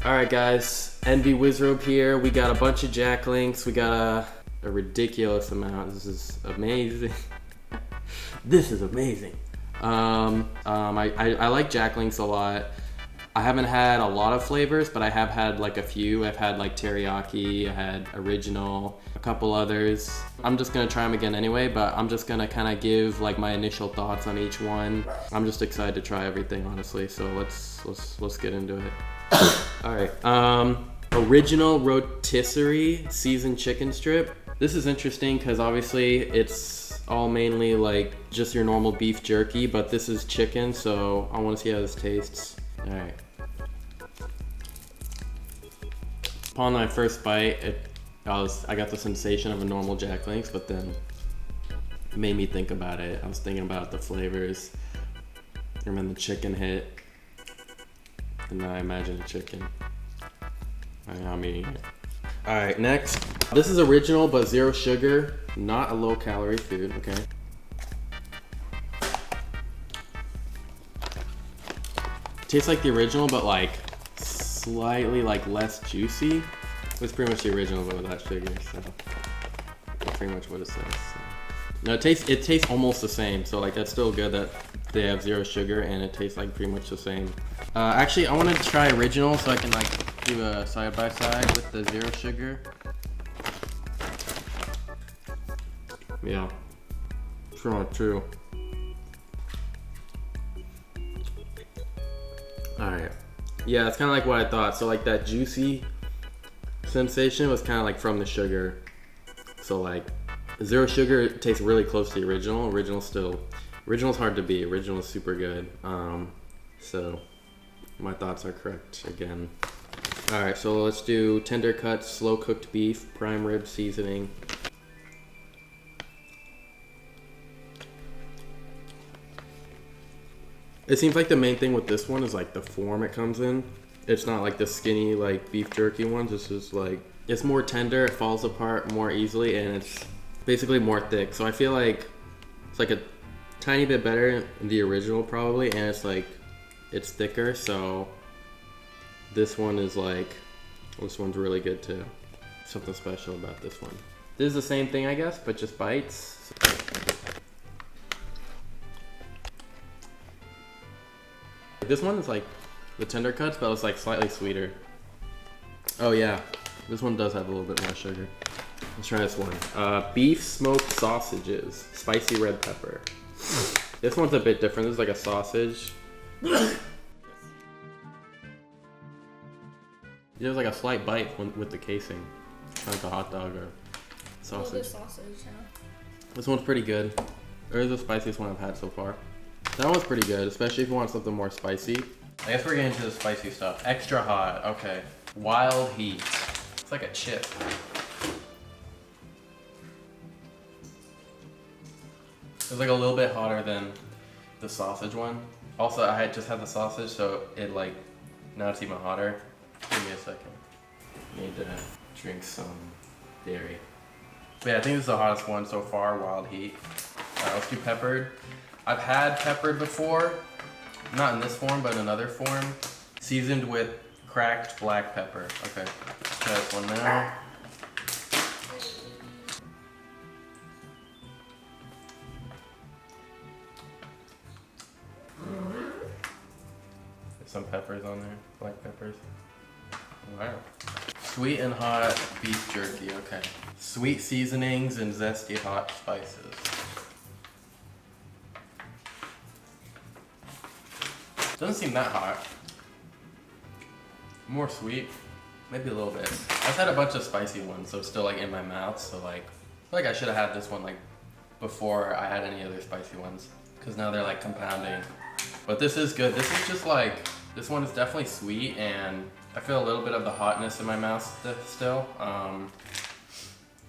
Alright guys, NB Wizzrobe here. We got a bunch of Jack Links. We got a ridiculous amount. This is amazing. This is amazing. I like Jack Links a lot. I haven't had a lot of flavors, but I have had like a few. I've had like teriyaki, I had original, a couple others. I'm just gonna try them again anyway, but I'm just gonna kind of give like my initial thoughts on each one. I'm just excited to try everything, honestly. So let's get into it. All right. Original rotisserie seasoned chicken strip. This is interesting because obviously it's all mainly like just your normal beef jerky, but this is chicken, so I want to see how this tastes. All right. Upon my first bite, I got the sensation of a normal Jack Links, but then it made me think about it. I was thinking about the flavors, and then the chicken hit, and then I imagined a chicken. I'm eating it. All right, next. This is original, but 0 sugar, not a low-calorie food. Okay. Tastes like the original, but like slightly like less juicy. It's pretty much the original, but without sugar. So that's pretty much what it says. So. No, it tastes almost the same. So like that's still good that they have 0 sugar and it tastes like pretty much the same. Actually, I want to try original so I can like do a side by side with the 0 sugar. Yeah, true. Alright. Yeah, it's kind of like what I thought. So like that juicy sensation was kind of like from the sugar. So like 0 sugar tastes really close to the original. Original's hard to beat. Original is super good. So my thoughts are correct again. Alright, so let's do tender cuts, slow cooked beef, prime rib seasoning. It seems like the main thing with this one is like the form it comes in. It's not like the skinny like beef jerky ones. This is like, it's more tender, it falls apart more easily, and it's basically more thick. So I feel like it's like a tiny bit better than the original probably, and it's thicker. So this one's really good too. Something special about this one. This is the same thing, I guess, but just bites. This one is like the tender cuts, but it's like slightly sweeter. Oh yeah, this one does have a little bit more sugar. Let's try this one. Beef smoked sausages, spicy red pepper. This one's a bit different. This is like a sausage. There's like a slight bite with the casing, like a hot dog or sausage. Yeah. This one's pretty good. It is the spiciest one I've had so far. That one's pretty good, especially if you want something more spicy. I guess we're getting into the spicy stuff. Extra hot, okay. Wild heat. It's like a chip. It's like a little bit hotter than the sausage one. Also, I had just had the sausage, so it like, now it's even hotter. Give me a second. Need to drink some dairy. But yeah, I think this is the hottest one so far, wild heat. Let's do peppered. I've had peppered before, not in this form, but in another form. Seasoned with cracked black pepper. Okay, let's try this one now. There's some peppers on there, black peppers. Wow. Sweet and hot beef jerky, okay. Sweet seasonings and zesty hot spices. Doesn't seem that hot. More sweet, maybe a little bit. I've had a bunch of spicy ones, so it's still like in my mouth. So like, I feel like I should have had this one like before I had any other spicy ones, because now they're like compounding. But this is good. This is just like, this one is definitely sweet, and I feel a little bit of the hotness in my mouth still.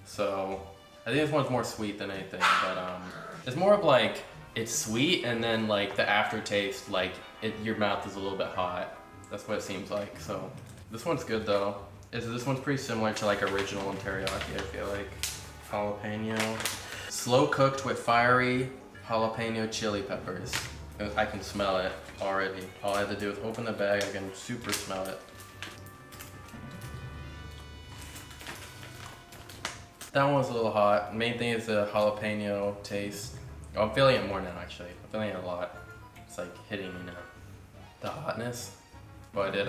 So I think this one's more sweet than anything, but it's more of like, it's sweet, and then like the aftertaste, like your mouth is a little bit hot. That's what it seems like. So this one's good though. This one's pretty similar to like original and teriyaki, I feel like. Jalapeno. Slow cooked with fiery jalapeno chili peppers. I can smell it already. All I have to do is open the bag, I can super smell it. That one was a little hot. Main thing is the jalapeno taste. Oh, I'm feeling it more now actually. I'm feeling it a lot. It's like hitting me now. The hotness. But it,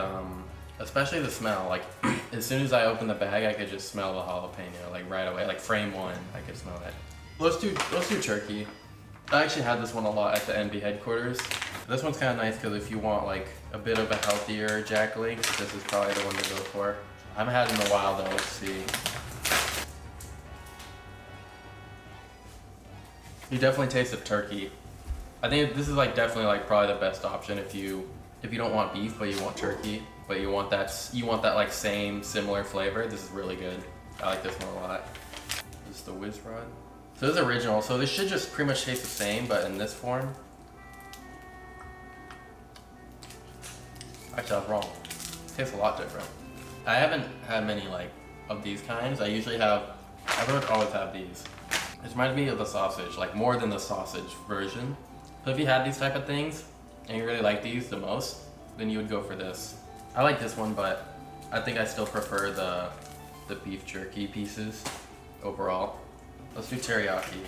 especially the smell. Like, as soon as I opened the bag, I could just smell the jalapeno, like right away. Like frame one, I could smell it. Let's do turkey. I actually had this one a lot at the NB headquarters. This one's kind of nice because if you want like a bit of a healthier Jack Link, this is probably the one to go for. I haven't had it in a while though, let's see. You definitely taste the turkey. I think this is like definitely like probably the best option if you don't want beef but you want turkey, but you want that like same similar flavor. This is really good. I like this one a lot. This is the Whiz Rod. So this is original, so this should just pretty much taste the same, but in this form. Actually, I was wrong. It tastes a lot different. I haven't had many like of these kinds. I pretty much always have these. It reminds me of the sausage, like more than the sausage version. So if you had these type of things and you really like these the most, then you would go for this. I like this one, but I think I still prefer the beef jerky pieces overall. Let's do teriyaki.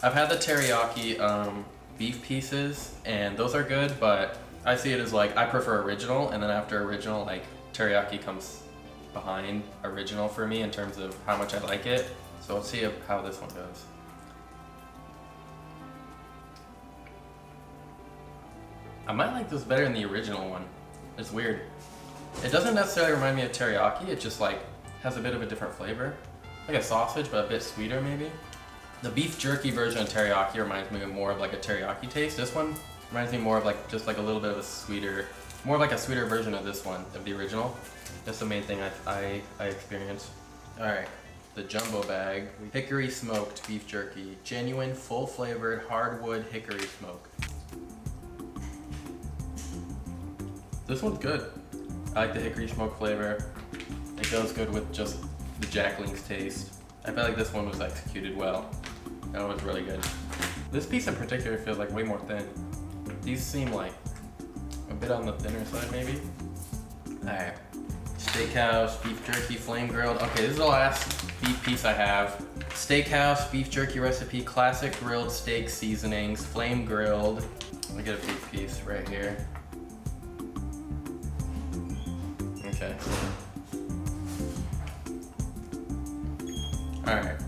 I've had the teriyaki beef pieces, and those are good, but I see it as like, I prefer original, and then after original, like teriyaki comes behind original for me in terms of how much I like it. So let's see how this one goes. I might like this better than the original one. It's weird. It doesn't necessarily remind me of teriyaki, it just like has a bit of a different flavor. Like a sausage, but a bit sweeter maybe. The beef jerky version of teriyaki reminds me more of like a teriyaki taste. This one reminds me more of like just like a little bit of a sweeter, more of like a sweeter version of this one, of the original. That's the main thing I experienced. All right, the jumbo bag. Hickory smoked beef jerky. Genuine, full flavored, hardwood hickory smoke. This one's good. I like the hickory smoke flavor. It goes good with just the Jack Link's taste. I feel like this one was executed well. That was really good. This piece in particular feels like way more thin. These seem like a bit on the thinner side maybe. Alright. Steakhouse, beef jerky, flame grilled. Okay, this is the last beef piece I have. Steakhouse, beef jerky recipe, classic grilled steak seasonings, flame grilled. Let me get a beef piece right here. Okay. Alright.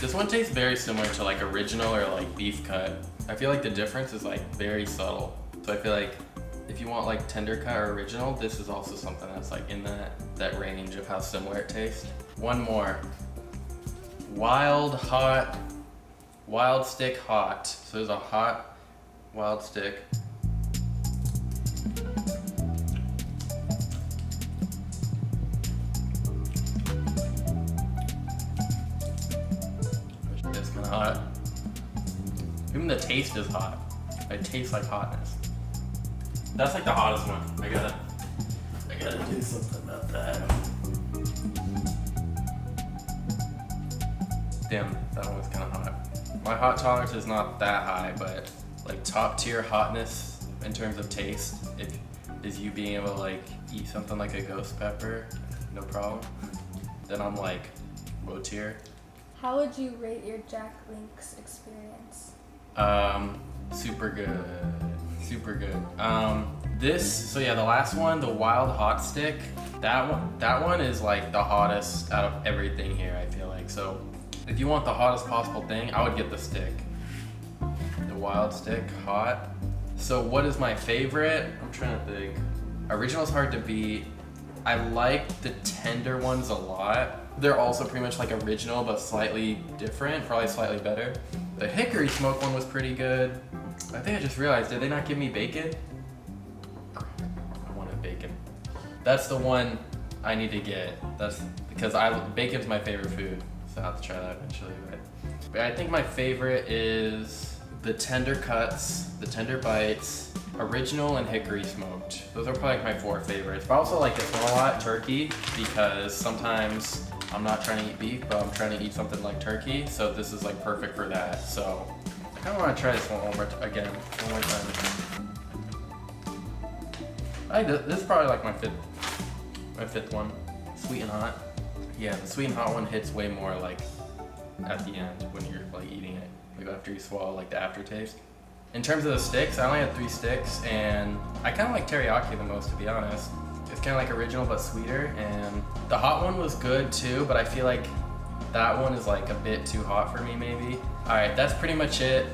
This one tastes very similar to like original or like beef cut. I feel like the difference is like very subtle. So I feel like if you want like tender cut or original, this is also something that's like in that range of how similar it tastes. One more. Wild stick hot. So there's a hot wild stick. It's kind of hot. Even the taste is hot. It tastes like hotness. That's like the hottest one. I gotta do something about that. Damn, that one was kind of hot. My hot tolerance is not that high, but like top tier hotness in terms of taste, is you being able to like eat something like a ghost pepper, no problem. Then I'm like low tier. How would you rate your Jack Link's experience? Super good. Super good. So yeah, the last one, the wild hot stick, that one is like the hottest out of everything here, I feel like. So if you want the hottest possible thing, I would get the stick. The wild stick, hot. So what is my favorite? I'm trying to think. Original's hard to beat. I like the tender ones a lot. They're also pretty much like original, but slightly different, probably slightly better. The hickory smoke one was pretty good. I think I just realized, did they not give me bacon? I wanted bacon. That's the one I need to get. That's because bacon's my favorite food, so I'll have to try that eventually. But I think my favorite is the tender cuts, the tender bites, original and hickory smoked. Those are probably like my 4 favorites. But I also like this one a lot, turkey, because sometimes I'm not trying to eat beef, but I'm trying to eat something like turkey. So this is like perfect for that. So I kind of want to try this one again, one more time. This is probably like my fifth one. Sweet and hot. Yeah, the sweet and hot one hits way more like at the end when you're like eating it, like after you swallow, like the aftertaste. In terms of the sticks, I only had 3 sticks, and I kind of like teriyaki the most, to be honest. It's kind of like original but sweeter, and the hot one was good too, but I feel like that one is like a bit too hot for me maybe. All right, that's pretty much it.